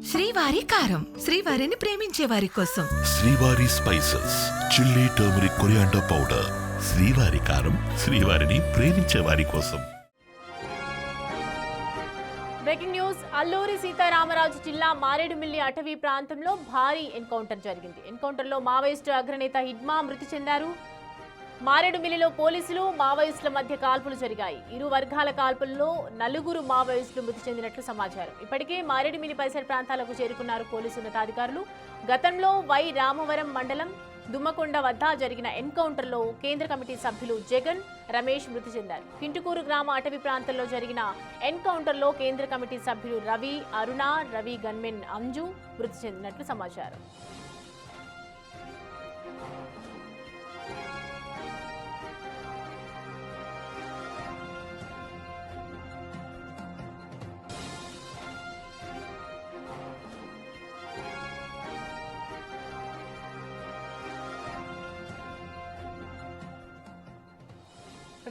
శ్రీవారి కారం, శ్రీవారిని ప్రేమించే వారి కోసం. శ్రీవారి spices, chilli, turmeric, coriander powder. శ్రీవారి కారం, శ్రీవారిని ప్రేమించే వారి కోసం. Breaking news. అల్లూరి సీతారామరాజు జిల్లా మారేడుమిల్లి అటవీ ప్రాంతంలో భారీ ఎన్కౌంటర్ జరిగింది. ఎన్కౌంటర్లో మావోయిస్టు అగ్రనేత హిడ్మా మృతి చెందారు. మారేడుమిల్లిలో పోలీసులు మావోయిస్టుల మధ్య కాల్పులు జరిగాయి. ఇరు వర్గాల కాల్పుల్లో 4 మావోయిస్టులు మృతి చెందినట్లు సమాచారం. ఇప్పటికే మారేడుమిల్లి పరిసర ప్రాంతాలకు చేరుకున్నారు పోలీసు ఉన్నతాధికారులు. గతంలో వై రామవరం మండలం దుమ్మకొండ వద్ద జరిగిన ఎన్కౌంటర్లో కేంద్ర కమిటీ సభ్యులు జగన్, రమేష్ మృతి చెందారు. కింటుకూరు గ్రామ అటవీ ప్రాంతంలో జరిగిన ఎన్కౌంటర్లో కేంద్ర కమిటీ సభ్యులు రవి, అరుణ, రవి గన్మెన్ అంజు మృతి చెందినట్లు సమాచారం.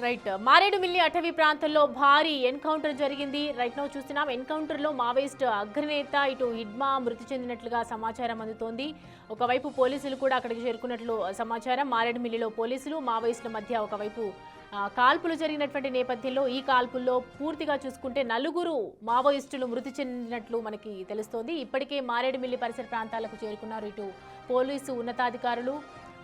రైట్. మారేడుమిల్లి అటవీ ప్రాంతంలో భారీ ఎన్కౌంటర్ జరిగింది. రైట్ నౌ చూస్తున్నాం. ఎన్కౌంటర్లో మావోయిస్ట్ అగ్రనేత ఇటు హిడ్మా మృతి చెందినట్లుగా సమాచారం అందుతోంది. ఒకవైపు పోలీసులు కూడా అక్కడికి చేరుకున్నట్లు సమాచారం. మారేడుమిల్లిలో పోలీసులు మావోయిస్టుల మధ్య ఒకవైపు కాల్పులు జరిగినటువంటి నేపథ్యంలో ఈ కాల్పుల్లో పూర్తిగా చూసుకుంటే 4 మావోయిస్టులు మృతి చెందినట్లు మనకి తెలుస్తోంది. ఇప్పటికే మారేడుమిల్లి పరిసర ప్రాంతాలకు చేరుకున్నారు ఇటు పోలీసు ఉన్నతాధికారులు.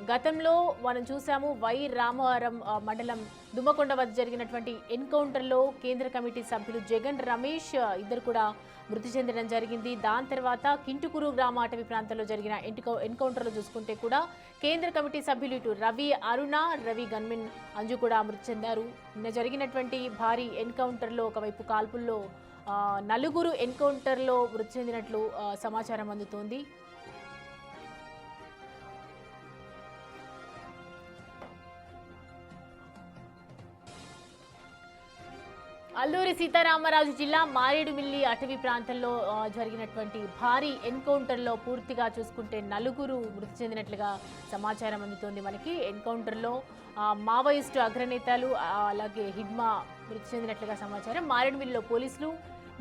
గతంలో మనం చూసాము వై రామవరం మండలం దుమ్మకొండ వద్ద జరిగినటువంటి ఎన్కౌంటర్లో కేంద్ర కమిటీ సభ్యులు జగన్, రమేష్ ఇద్దరు కూడా మృతి చెందడం జరిగింది. దాని తర్వాత కింటుకూరు గ్రామ అటవీ ప్రాంతంలో జరిగిన ఎన్కౌంటర్లో చూసుకుంటే కూడా కేంద్ర కమిటీ సభ్యులు ఇటు రవి, అరుణ, రవి గన్మెన్ అంజు కూడా మృతి చెందారు. నిన్న జరిగినటువంటి భారీ ఎన్కౌంటర్లో ఒకవైపు కాల్పుల్లో 4 ఎన్కౌంటర్లో మృతి చెందినట్లు సమాచారం అందుతోంది. అల్లూరి సీతారామరాజు జిల్లా మారేడుమిల్లి అటవీ ప్రాంతంలో జరిగినటువంటి భారీ ఎన్కౌంటర్లో పూర్తిగా చూసుకుంటే 4 మృతి చెందినట్లుగా సమాచారం అందుతోంది మనకి. ఎన్కౌంటర్లో మావోయిస్టు అగ్రనేతలు అలాగే హిడ్మా మృతి చెందినట్లుగా సమాచారం. మారేడుమిల్లిలో పోలీసులు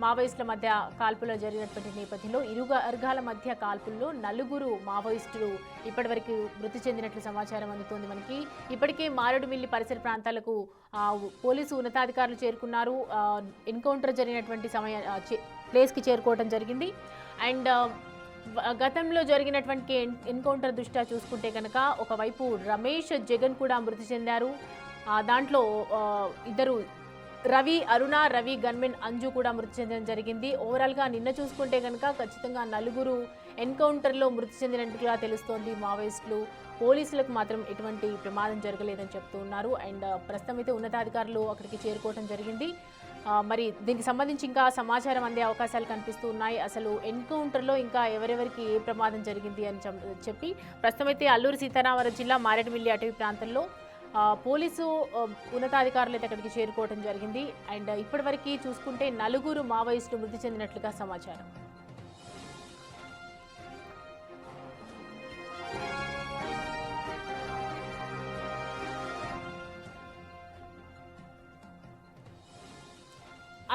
మావోయిస్టుల మధ్య కాల్పులు జరిగినటువంటి నేపథ్యంలో ఇరు వర్గాల మధ్య కాల్పుల్లో 4 మావోయిస్టులు ఇప్పటివరకు మృతి చెందినట్లు సమాచారం అందుతోంది మనకి. ఇప్పటికే మారేడుమిల్లి పరిసర ప్రాంతాలకు పోలీసు ఉన్నతాధికారులు చేరుకున్నారు. ఎన్కౌంటర్ జరిగినటువంటి ప్లేస్కి చేరుకోవడం జరిగింది. అండ్ గతంలో జరిగినటువంటి ఎన్కౌంటర్ దృష్ట్యా చూసుకుంటే కనుక ఒకవైపు రమేష్, జగన్ కూడా మృతి చెందారు. దాంట్లో ఇద్దరు రవి, అరుణ, రవి గన్మెన్ అంజు కూడా మృతి చెందడం జరిగింది. ఓవరాల్గా నిన్న చూసుకుంటే కనుక ఖచ్చితంగా 4 ఎన్కౌంటర్లో మృతి చెందినట్టుగా తెలుస్తోంది మావోయిస్టులు. పోలీసులకు మాత్రం ఎటువంటి ప్రమాదం జరగలేదని చెప్తూ ఉన్నారు. అండ్ ప్రస్తుతం అయితే ఉన్నతాధికారులు అక్కడికి చేరుకోవడం జరిగింది. మరి దీనికి సంబంధించి ఇంకా సమాచారం అందే అవకాశాలు కనిపిస్తూ ఉన్నాయి. అసలు ఎన్కౌంటర్లో ఇంకా ఎవరెవరికి ఏ ప్రమాదం జరిగింది అని చెప్పి ప్రస్తుతం అయితే అల్లూరి సీతారామరాజు జిల్లా మారేడుమిల్లి అటవీ ప్రాంతంలో పోలీసు ఉన్నతాధికారులు అయితే అక్కడికి చేరుకోవడం జరిగింది. అండ్ ఇప్పటివరకు చూసుకుంటే 4 మావోయిస్టులు మృతి చెందినట్లుగా సమాచారం.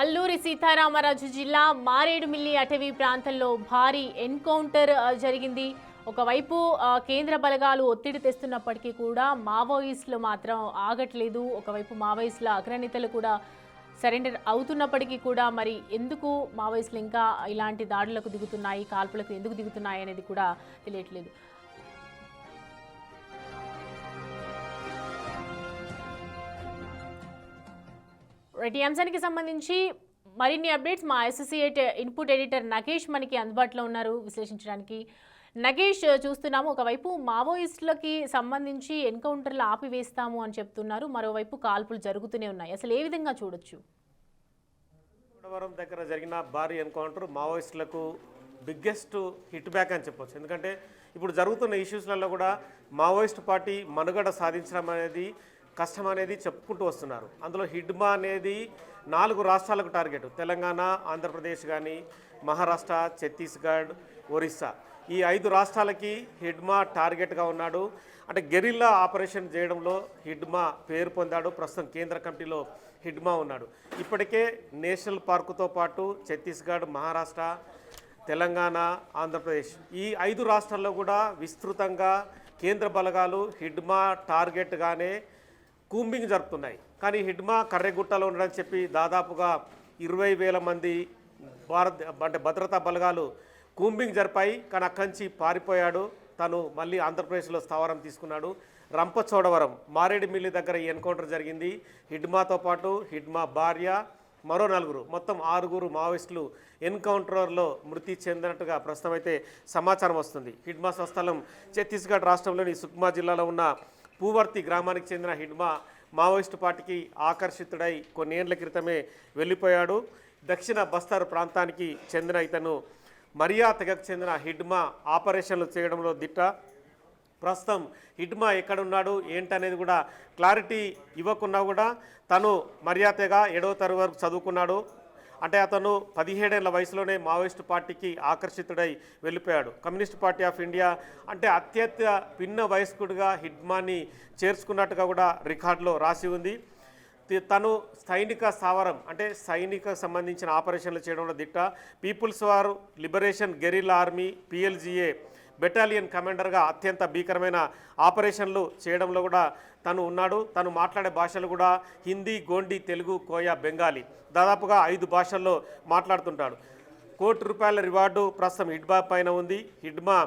అల్లూరి సీతారామరాజు జిల్లా మారేడుమిల్లి అటవీ ప్రాంతంలో భారీ ఎన్కౌంటర్ జరిగింది. ఒకవైపు కేంద్ర బలగాలు ఒత్తిడి తెస్తున్నప్పటికీ కూడా మావోయిస్టులు మాత్రం ఆగట్లేదు. ఒకవైపు మావోయిస్టుల అగ్రనేతలు కూడా సరెండర్ అవుతున్నప్పటికీ కూడా మరి ఎందుకు మావోయిస్టులు ఇంకా ఇలాంటి దాడులకు దిగుతున్నాయి, కాల్పులకు ఎందుకు దిగుతున్నాయి అనేది కూడా తెలియట్లేదు. ఈ అంశానికి సంబంధించి మరిన్ని అప్డేట్స్ మా అసోసియేట్ ఇన్పుట్ ఎడిటర్ నగేష్ మనకి అందుబాటులో ఉన్నారు విశ్లేషించడానికి. నగేష్, చూస్తున్నాము ఒకవైపు మావోయిస్టులకి సంబంధించి ఎన్కౌంటర్లు ఆపివేస్తాము అని చెప్తున్నారు, మరోవైపు కాల్పులు జరుగుతూనే ఉన్నాయి. అసలు ఏ విధంగా చూడొచ్చు? గోడవరం దగ్గర జరిగిన భారీ ఎన్కౌంటర్ మావోయిస్టులకు బిగ్గెస్ట్ హిట్ బ్యాక్ అని చెప్పొచ్చు. ఎందుకంటే ఇప్పుడు జరుగుతున్న ఇష్యూస్లలో కూడా మావోయిస్ట్ పార్టీ మనుగడ సాధించడం అనేది కష్టం అనేది చెప్పుకుంటూ వస్తున్నారు. అందులో హిడ్మా అనేది 4 రాష్ట్రాలకు టార్గెట్. తెలంగాణ, ఆంధ్రప్రదేశ్ కానీ, మహారాష్ట్ర, ఛత్తీస్గఢ్, ఒరిస్సా, ఈ 5 రాష్ట్రాలకి హిడ్మా టార్గెట్గా ఉన్నాడు. అంటే గెరిల్లా ఆపరేషన్ చేయడంలో హిడ్మా పేరు పొందాడు. ప్రస్తుతం కేంద్ర కమిటీలో హిడ్మా ఉన్నాడు. ఇప్పటికే నేషనల్ పార్కుతో పాటు ఛత్తీస్గఢ్, మహారాష్ట్ర, తెలంగాణ, ఆంధ్రప్రదేశ్ ఈ 5 రాష్ట్రాల్లో కూడా విస్తృతంగా కేంద్ర బలగాలు హిడ్మా టార్గెట్గానే కూంబింగ్ జరుపుతున్నాయి. కానీ హిడ్మా కర్రెగుట్టలో ఉండడని చెప్పి దాదాపుగా 20,000 మంది భద్రతా బలగాలు కూంబింగ్ జరిపాయి. కానీ అక్కడి నుంచి పారిపోయాడు. తను మళ్ళీ ఆంధ్రప్రదేశ్లో స్థావరం తీసుకున్నాడు. రంపచోడవరం మారేడుమిల్లి దగ్గర ఈ ఎన్కౌంటర్ జరిగింది. హిడ్మాతో పాటు హిడ్మా భార్య మరో 4 మొత్తం 6 మావోయిస్టులు ఎన్కౌంటర్లో మృతి చెందినట్టుగా ప్రస్తుతం అయితే సమాచారం వస్తుంది. హిడ్మా స్వస్థలం ఛత్తీస్గఢ్ రాష్ట్రంలోని సుక్మా జిల్లాలో ఉన్న పూవర్తి గ్రామానికి చెందిన హిడ్మా మావోయిస్టు పార్టీకి ఆకర్షితుడై కొన్నేళ్ల క్రితమే వెళ్ళిపోయాడు. దక్షిణ బస్తర్ ప్రాంతానికి చెందిన ఇతను మరియా తెగకు చెందిన హిడ్మా ఆపరేషన్లు చేయడంలో దిట్ట. ప్రస్తుతం హిడ్మా ఎక్కడున్నాడు ఏంటనేది కూడా క్లారిటీ ఇవ్వకున్నా కూడా తను మరియా తెగ 7వ తరగతి వరకు చదువుకున్నాడు. అంటే అతను 17 ఏళ్ల వయసులోనే మావోయిస్టు పార్టీకి ఆకర్షితుడై వెళ్ళిపోయాడు. కమ్యూనిస్ట్ పార్టీ ఆఫ్ ఇండియా అంటే అత్యంత పిన్న వయస్కుడిగా హిడ్మాని చేర్చుకున్నట్టుగా కూడా రికార్డులో రాసి ఉంది. తను సైనిక స్థావరం అంటే సైనిక సంబంధించిన ఆపరేషన్లు చేయడంలో దిట్ట. People's war liberation guerrilla army PLGA battalion కమాండర్గా అత్యంత భీకరమైన ఆపరేషన్లు చేయడంలో కూడా తను ఉన్నాడు. తను మాట్లాడే భాషలు కూడా హిందీ, గోండి, తెలుగు, కోయా, బెంగాలీ దాదాపుగా 5 భాషల్లో మాట్లాడుతుంటాడు. ₹1 కోటి రివార్డు ప్రస్తుతం హిడ్మా పైన ఉంది. హిడ్మా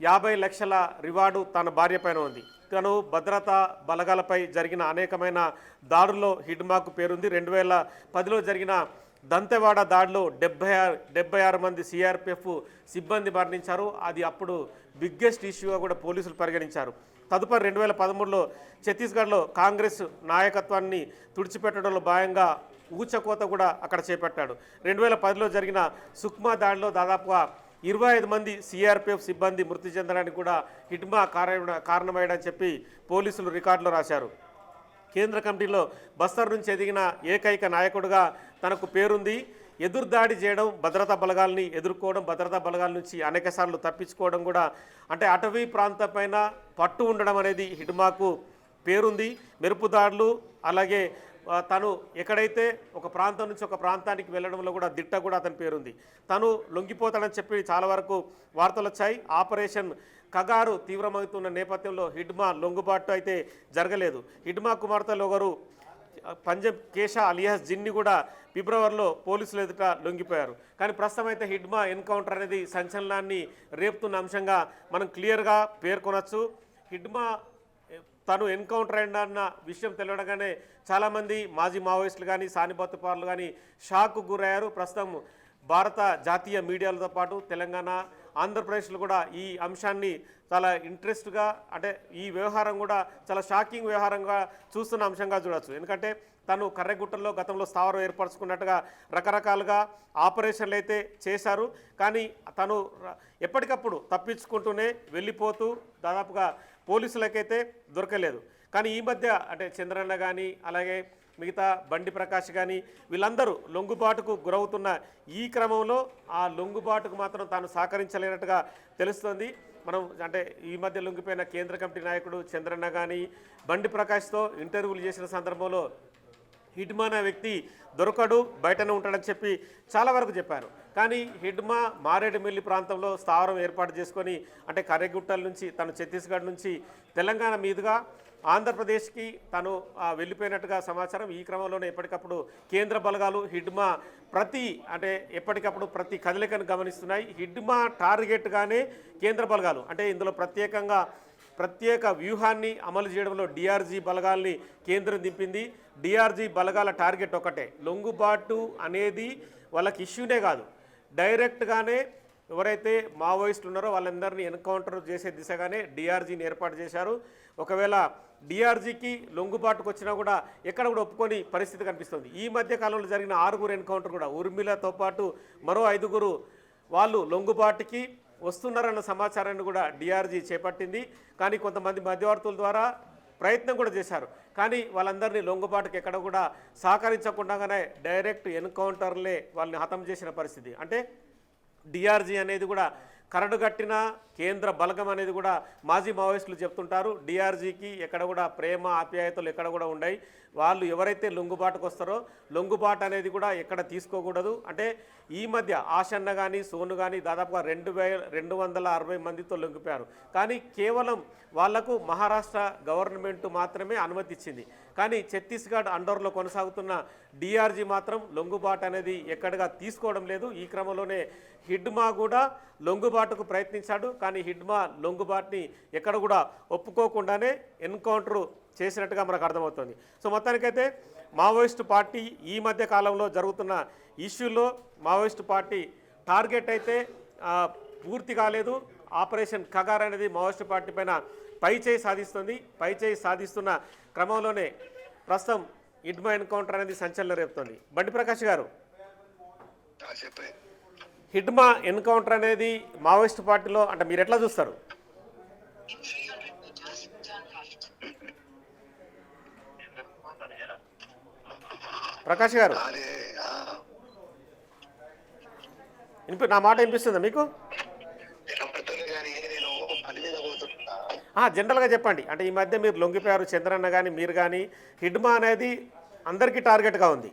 50 లక్షల రివార్డు తన భార్య పైన ఉంది. తను భద్రతా బలగాలపై జరిగిన అనేకమైన దాడుల్లో హిడ్మాకు పేరుంది. 2010లో జరిగిన దంతెవాడ దాడిలో 76 మంది CRPF సిబ్బంది మరణించారు. అది అప్పుడు బిగ్గెస్ట్ ఇష్యూగా కూడా పోలీసులు పరిగణించారు. తదుపరి 2013లో ఛత్తీస్గఢ్లో కాంగ్రెస్ నాయకత్వాన్ని తుడిచిపెట్టడంలో భాగంగా ఊచకోత కూడా అక్కడ చేపట్టాడు. 2010లో జరిగిన సుక్మా దాడిలో దాదాపుగా 25 మంది CRPF సిబ్బంది మృతి చెందడానికి కూడా హిడ్మా కారణమయ్యాడని చెప్పి పోలీసులు రికార్డులో రాశారు. కేంద్ర కమిటీలో బస్తర్ నుంచి ఎదిగిన ఏకైక నాయకుడిగా తనకు పేరుంది. ఎదురుదాడి చేయడం, భద్రతా బలగాల్ని ఎదుర్కోవడం, భద్రతా బలగాల నుంచి అనేకసార్లు తప్పించుకోవడం కూడా అంటే అటవీ ప్రాంతం పైన పట్టు ఉండడం అనేది హిడ్మాకు పేరుంది. మెరుపు దాడులు అలాగే తను ఎక్కడైతే ఒక ప్రాంతం నుంచి ఒక ప్రాంతానికి వెళ్ళడంలో కూడా దిట్ట కూడా అతని పేరుంది. తను లొంగిపోతాడని చెప్పి చాలా వరకు వార్తలు వచ్చాయి. ఆపరేషన్ కగారు తీవ్రమవుతున్న నేపథ్యంలో హిడ్మా లొంగుబాటు అయితే జరగలేదు. హిడ్మా కుమార్తెలు ఒకరు పంజబ్ కేశా అలియాస్ జిన్ని కూడా ఫిబ్రవరిలో పోలీసులు ఎదుట లొంగిపోయారు. కానీ ప్రస్తుతం అయితే హిడ్మా ఎన్కౌంటర్ అనేది సంచలనాన్ని రేపుతున్న అంశంగా మనం క్లియర్గా పేర్కొనవచ్చు. హిడ్మా తను ఎన్కౌంటర్ అన్న విషయం తెలియడంగానే చాలామంది మాజీ మావోయిస్టులు కానీ సానుభూతిపరులు కానీ షాక్కు గురయ్యారు. ప్రస్తుతం భారత జాతీయ మీడియాలతో పాటు తెలంగాణ, ఆంధ్రప్రదేశ్లో కూడా ఈ అంశాన్ని చాలా ఇంట్రెస్ట్గా అంటే ఈ వ్యవహారం కూడా చాలా షాకింగ్ వ్యవహారంగా చూస్తున్న అంశంగా చూడవచ్చు. ఎందుకంటే తను కర్రెగుట్టల్లో గతంలో స్థావరం ఏర్పరచుకున్నట్టుగా రకరకాలుగా ఆపరేషన్లు అయితే చేశారు. కానీ తను ఎప్పటికప్పుడు తప్పించుకుంటూనే వెళ్ళిపోతూ దాదాపుగా పోలీసులకైతే దొరకలేదు. కానీ ఈ మధ్య అంటే చంద్రన్న కానీ అలాగే మిగతా బండి ప్రకాష్ కానీ వీళ్ళందరూ లొంగుబాటుకు గురవుతున్న ఈ క్రమంలో ఆ లొంగుబాటుకు మాత్రం తాను సహకరించలేనట్టుగా తెలుస్తోంది. మనం అంటే ఈ మధ్య లొంగిపోయిన కేంద్ర కమిటీ నాయకుడు చంద్రన్న కానీ బండి ప్రకాష్తో ఇంటర్వ్యూలు చేసిన సందర్భంలో హిడ్మా అనే వ్యక్తి దొరకడు, బయటనే ఉంటాడని చెప్పి చాలా వరకు చెప్పారు. కానీ హిడ్మా మారేడుమిల్లి ప్రాంతంలో స్థావరం ఏర్పాటు చేసుకొని అంటే కర్రెగుట్టల నుంచి తను ఛత్తీస్గఢ్ నుంచి తెలంగాణ మీదుగా ఆంధ్రప్రదేశ్కి తను వెళ్ళిపోయినట్టుగా సమాచారం. ఈ క్రమంలోనే ఎప్పటికప్పుడు కేంద్ర బలగాలు హిడ్మా ఎప్పటికప్పుడు ప్రతి కదలికను గమనిస్తున్నాయి. హిడ్మా టార్గెట్గానే కేంద్ర బలగాలు అంటే ఇందులో ప్రత్యేక వ్యూహాన్ని అమలు చేయడంలో DRG బలగాల్ని కేంద్రం దింపింది. DRG బలగాల టార్గెట్ ఒకటే, లొంగుబాటు అనేది వాళ్ళకి ఇష్యూనే కాదు, డైరెక్ట్గానే ఎవరైతే మావోయిస్టులు ఉన్నారో వాళ్ళందరినీ ఎన్కౌంటర్ చేసే దిశగానే DRGని ఏర్పాటు చేశారు. ఒకవేళ DRGకి లొంగుబాటుకు వచ్చినా కూడా ఎక్కడ కూడా ఒప్పుకొని పరిస్థితి కనిపిస్తుంది. ఈ మధ్య కాలంలో జరిగిన 6 ఎన్కౌంటర్ కూడా ఉర్మిళతో పాటు మరో 5 వాళ్ళు లొంగుబాటుకి వస్తున్నారన్న సమాచారాన్ని కూడా DRG చేపట్టింది. కానీ కొంతమంది మధ్యవర్తుల ద్వారా ప్రయత్నం కూడా చేశారు. కానీ వాళ్ళందరినీ లొంగుబాటుకి ఎక్కడ కూడా సహకరించకుండానే డైరెక్ట్ ఎన్కౌంటర్లే వాళ్ళని హతం చేసిన పరిస్థితి. అంటే DRG అనేది కూడా కరడుగట్టిన కేంద్ర బలగం అనేది కూడా మాజీ మావోయిస్టులు చెప్తుంటారు. DRGకి ఎక్కడ కూడా ప్రేమ ఆప్యాయతలు ఎక్కడ కూడా ఉన్నాయి. వాళ్ళు ఎవరైతే లొంగుబాటుకు వస్తారో లొంగుబాటు అనేది కూడా ఎక్కడ తీసుకోకూడదు. అంటే ఈ మధ్య ఆశన్న కానీ సోను కానీ దాదాపుగా 260 మందితో లొంగిపోయారు. కానీ కేవలం వాళ్లకు మహారాష్ట్ర గవర్నమెంట్ మాత్రమే అనుమతి ఇచ్చింది. కానీ ఛత్తీస్గఢ్ అండర్లో కొనసాగుతున్న డిఆర్జీ మాత్రం లొంగుబాటు అనేది ఎక్కడగా తీసుకోవడం లేదు. ఈ క్రమంలోనే హిడ్మా కూడా లొంగుబాటుకు ప్రయత్నించాడు. కానీ హిడ్మా లొంగుబాటుని ఎక్కడ కూడా ఒప్పుకోకుండానే ఎన్కౌంటర్ చేసినట్టుగా మనకు అర్థమవుతుంది. సో మొత్తానికైతే మావోయిస్టు పార్టీ ఈ మధ్య కాలంలో జరుగుతున్న ఇష్యూలో మావోయిస్టు పార్టీ టార్గెట్ అయితే పూర్తి కాలేదు. ఆపరేషన్ కగార్ అనేది మావోయిస్టు పార్టీ పైన పైచేయి సాధిస్తుంది. పైచేయి సాధిస్తున్న క్రమంలోనే ప్రస్తుతం హిడ్మా ఎన్కౌంటర్ అనేది సంచలనం రేపుతోంది. బండి ప్రకాష్ గారు, హిడ్మా ఎన్కౌంటర్ అనేది మావోయిస్టు పార్టీలో అంటే మీరు ఎట్లా చూస్తారు? ప్రకాష్ గారు, నా మాట వినిపిస్తుందా మీకు? జనరల్గా చెప్పండి. అంటే ఈ మధ్య మీరు లొంగిపోయారు, చంద్రన్న కానీ మీరు కానీ, హిడ్మా అనేది అందరికీ టార్గెట్గా ఉంది.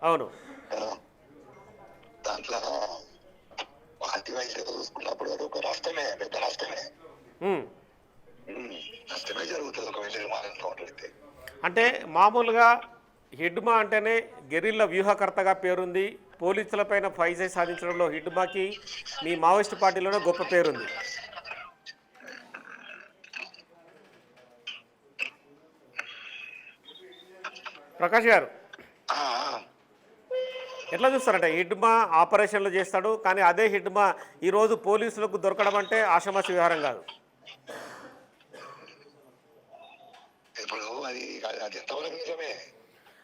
అవును, దాంట్లో పార్టీ వైద్య చూసుకున్నప్పుడు అది ఒక నష్టమే, పెద్ద నష్టమే. నష్టమే జరుగుతుంది ఒకవేళ. అంటే మామూలుగా హిడ్మా అంటేనే గెరిల్లా వ్యూహకర్తగా పేరుంది. పోలీసులపైన ఫైజై సాధించడంలో హిడ్మాకి మీ మావోయిస్టు పార్టీలోనే గొప్ప పేరుంది. ప్రకాష్ గారు, ఎట్లా చూస్తారంటే హిడ్మా ఆపరేషన్లు చేస్తాడు, కానీ అదే హిడ్మా ఈరోజు పోలీసులకు దొరకడం అంటే ఆషామాషి వ్యవహారం కాదు.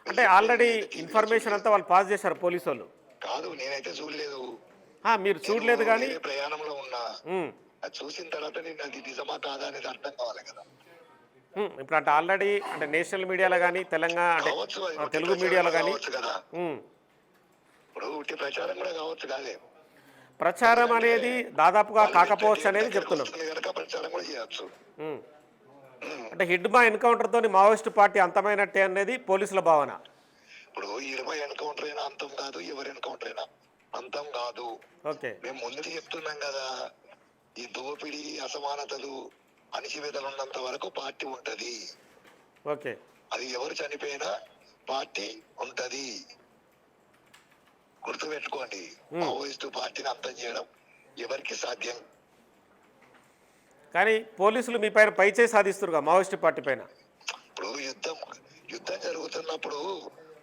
అంటే ఆల్రెడీ ఇన్ఫర్మేషన్ అంతా వాళ్ళు పాస్ చేశారు పోలీసు వాళ్ళు. కాదు, నేనైతే చూడలేదు. మీరు చూడలేదు కానీ ప్రయాణంలో ఉన్నా, చూసిన తర్వాత నేను అది నిజమా కాదా అనేది అర్థం కావాలి కదా. ఇప్పుడు అంటే ఆల్రెడీ అంటే నేషనల్ మీడియాలో కానీ తెలంగాణ అంటే తెలుగు మీడియాలో కానీ ఇప్పుడు ఉట్టి ప్రచారం కూడా కావచ్చు కాదే. ప్రచారం అనేది దాదాపుగా కాకపోవచ్చు అనేది చెప్తున్నాం. ప్రచారం కూడా చేయొచ్చు. అంటే హిడ్మా ఎన్కౌంటర్ తోని మావోయిస్టు పార్టీ అంతమైనట్టే అనేది పోలీసుల భావన. ఇప్పుడు 20 ఎన్కౌంటర్ అయినా అంతం కాదు, ఎవరి ఎన్కౌంటర్ అయినా అంతం కాదు. ఓకే, మేము ముందు చెప్తున్నాం కదా, ఈ దోపిడీ, అసమానతలు, అణిచివేతలు ఉన్నంత వరకు పార్టీ ఉంటది. ఓకే, అది ఎవరు చనిపోయినా పార్టీ ఉంటది. గుర్తుపెట్టుకోండి, మావోయిస్టు పార్టీని అంతం చేయడం ఎవరికి సాధ్యం. కానీ పోలీసులు మీ పైన పైచేయి సాధిస్తురుగా మావోయిస్టు పార్టీ పైన. ఇప్పుడు యుద్ధం జరుగుతున్నప్పుడు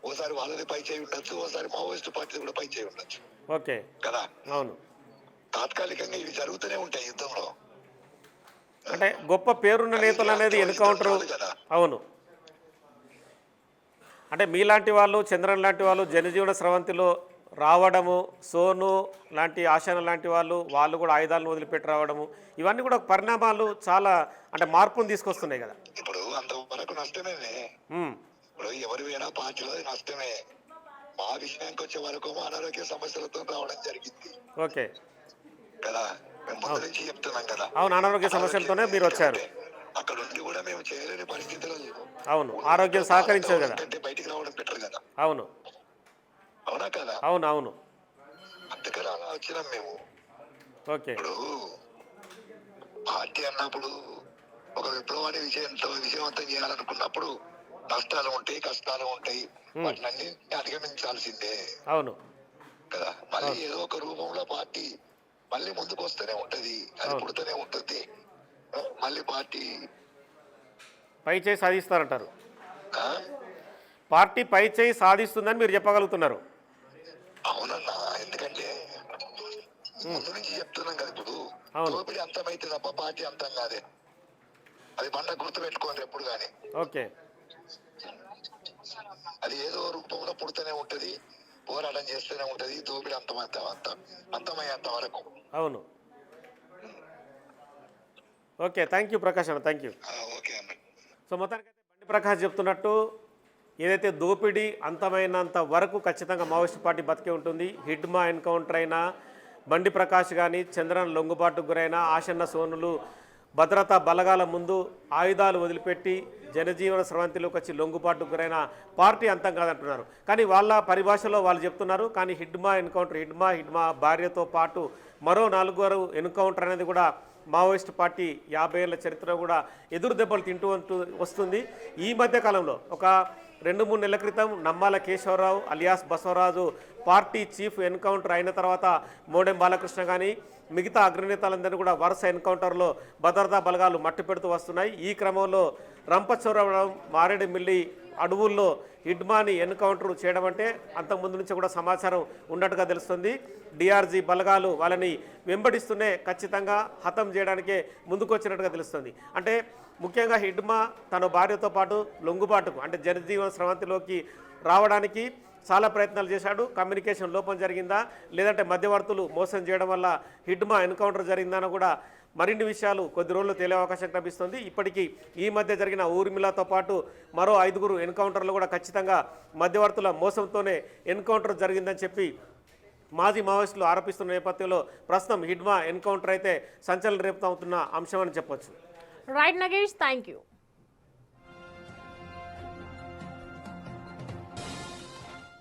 ఓసారి వాళ్ళది పైచేయి ఉండొచ్చు, ఓసారి మావోయిస్టు పార్టీ కూడా పైచేయి ఉండొచ్చు. ఓకే కదా, అవును. తాత్కాలికంగా ఇవి జరుగుతూనే ఉంటాయి యుద్ధంలో. అంటే గొప్ప పేరున్న నేతలు అనేది ఎన్కౌంటర్. అవును, అంటే మీలాంటి వాళ్ళు, చంద్రన్ లాంటి వాళ్ళు జనజీవన స్రవంతిలో రావడము, సోను లాంటి, ఆశాన లాంటి వాళ్ళు కూడా ఆయుధాలను వదిలిపెట్టి రావడము, ఇవన్నీ కూడా పరిణామాలు చాలా అంటే మార్పును తీసుకొస్తున్నాయి కదా. ఇప్పుడు అంతవరకు నష్టమే. ఇప్పుడు ఎవరు పోయినా పార్టీలో నష్టమే. మా విషయానికి వచ్చే వరకు అనారోగ్య సమస్యలతో రావడం జరిగింది. ఓకే కదా, మేము ముందు నుంచి చెప్తున్నాం కదా. అవును, అనారోగ్య సమస్యలతోనే మీరు వచ్చారు. అక్కడ ఉండి కూడా మేము చేయలేని పరిస్థితులు. అవును, ఆరోగ్యం సహకరించదు కదా, బయటికి రావడం బెటర్ కదా. అవును, అవునా కదా. అవును అవును, అందుకని అలా వచ్చినాం మేము. ఓకే, ఇప్పుడు పార్టీ అన్నప్పుడు ఒక విప్లవాన్ని విజయవంతం చేయాలనుకున్నప్పుడు నష్టాలు ఉంటాయి, కష్టాలు ఉంటాయి, వాటిని అధిగమించాల్సిందే. అవును కదా. మళ్ళీ ఏదో ఒక రూపంలో పార్టీ మళ్ళీ ముందుకు వస్తూనే ఉంటది, అది పుడుతూనే ఉంటుంది. మళ్ళీ పార్టీ పైచేయి సాధిస్తారంటారు. పార్టీ పైచేయి సాధిస్తుందని మీరు చెప్పగలుగుతున్నారు. అవునన్నా, ఎందుకంటే ముందు నుంచి చెప్తున్నాం కదా. ఇప్పుడు దోపిడీ అంతమైతే తప్ప పార్టీ అంతం కాదే. అది బండ గుర్తు పెట్టుకోండి ఎప్పుడు కానీ. ఓకే, అది ఏదో రూపంలో పుడుతూనే ఉంటది, పోరాటం చేస్తూనే ఉంటది. దోపిడీ అంతమయ్యేంత వరకు. అవును. ఓకే, థ్యాంక్ యూ ప్రకాష్ అన్న, థ్యాంక్ యూ. ఓకే అన్న. సో మొత్తానికైతే బండి ప్రకాష్ చెప్తున్నట్టు ఏదైతే దోపిడీ అంతమైనంత వరకు ఖచ్చితంగా మావోయిస్ట్ పార్టీ బతికే ఉంటుంది. హిడ్మా ఎన్కౌంటర్ అయినా, బండి ప్రకాష్ కానీ, చంద్రన్ లొంగుబాటుకు గురైన ఆసన్న సోనులు భద్రతా బలగాల ముందు ఆయుధాలు వదిలిపెట్టి జనజీవన స్రవంతిలోకి వచ్చి లొంగుబాటుకు గురైన పార్టీ అంతం కాదంటున్నారు. కానీ వాళ్ళ పరిభాషలో వాళ్ళు చెప్తున్నారు. కానీ హిడ్మా ఎన్కౌంటర్, హిడ్మా భార్యతో పాటు మరో 4 ఎన్కౌంటర్ అనేది కూడా మావోయిస్ట్ పార్టీ 50 ఏళ్ల చరిత్ర కూడా ఎదురు దెబ్బలు తింటూ వస్తుంది. ఈ మధ్య కాలంలో ఒక 2-3 నెలల క్రితం Nambala Keshava Rao alias Basavaraju party chief encounter అయిన తర్వాత మోడెం బాలకృష్ణ కానీ మిగతా అగ్రనేతలందరినీ కూడా వరుస ఎన్కౌంటర్లో భద్రతా బలగాలు మట్టి పెడుతూ వస్తున్నాయి. ఈ క్రమంలో రంపచోడవరం, మారేడుమిల్లి అడవుల్లో హిడ్మాని ఎన్కౌంటర్ చేయడం అంటే అంతకుముందు నుంచి కూడా సమాచారం ఉన్నట్టుగా తెలుస్తుంది. డిఆర్జీ బలగాలు వాళ్ళని వెంబడిస్తూనే ఖచ్చితంగా హతం చేయడానికే ముందుకు వచ్చినట్టుగా తెలుస్తుంది. అంటే ముఖ్యంగా హిడ్మా తన భార్యతో పాటు లొంగుబాటుకు అంటే జనజీవన స్రవంతిలోకి రావడానికి చాలా ప్రయత్నాలు చేశాడు. కమ్యూనికేషన్ లోపం జరిగిందా, లేదంటే మధ్యవర్తులు మోసం చేయడం వల్ల హిడ్మా ఎన్కౌంటర్ జరిగిందని కూడా మరిన్ని విషయాలు కొద్ది రోజుల్లో తేలే అవకాశం కనిపిస్తుంది. ఇప్పటికీ ఈ మధ్య జరిగిన ఊర్మిళతో పాటు మరో 5 ఎన్కౌంటర్లు కూడా ఖచ్చితంగా మధ్యవర్తుల మోసంతోనే ఎన్కౌంటర్ జరిగిందని చెప్పి మాజీ మావోయిస్టులు ఆరోపిస్తున్న నేపథ్యంలో ప్రస్తుతం హిడ్మా ఎన్కౌంటర్ అయితే సంచలనం రేపుతూ ఉంటున్న అంశం అని చెప్పొచ్చు. Right Nagesh, thank you.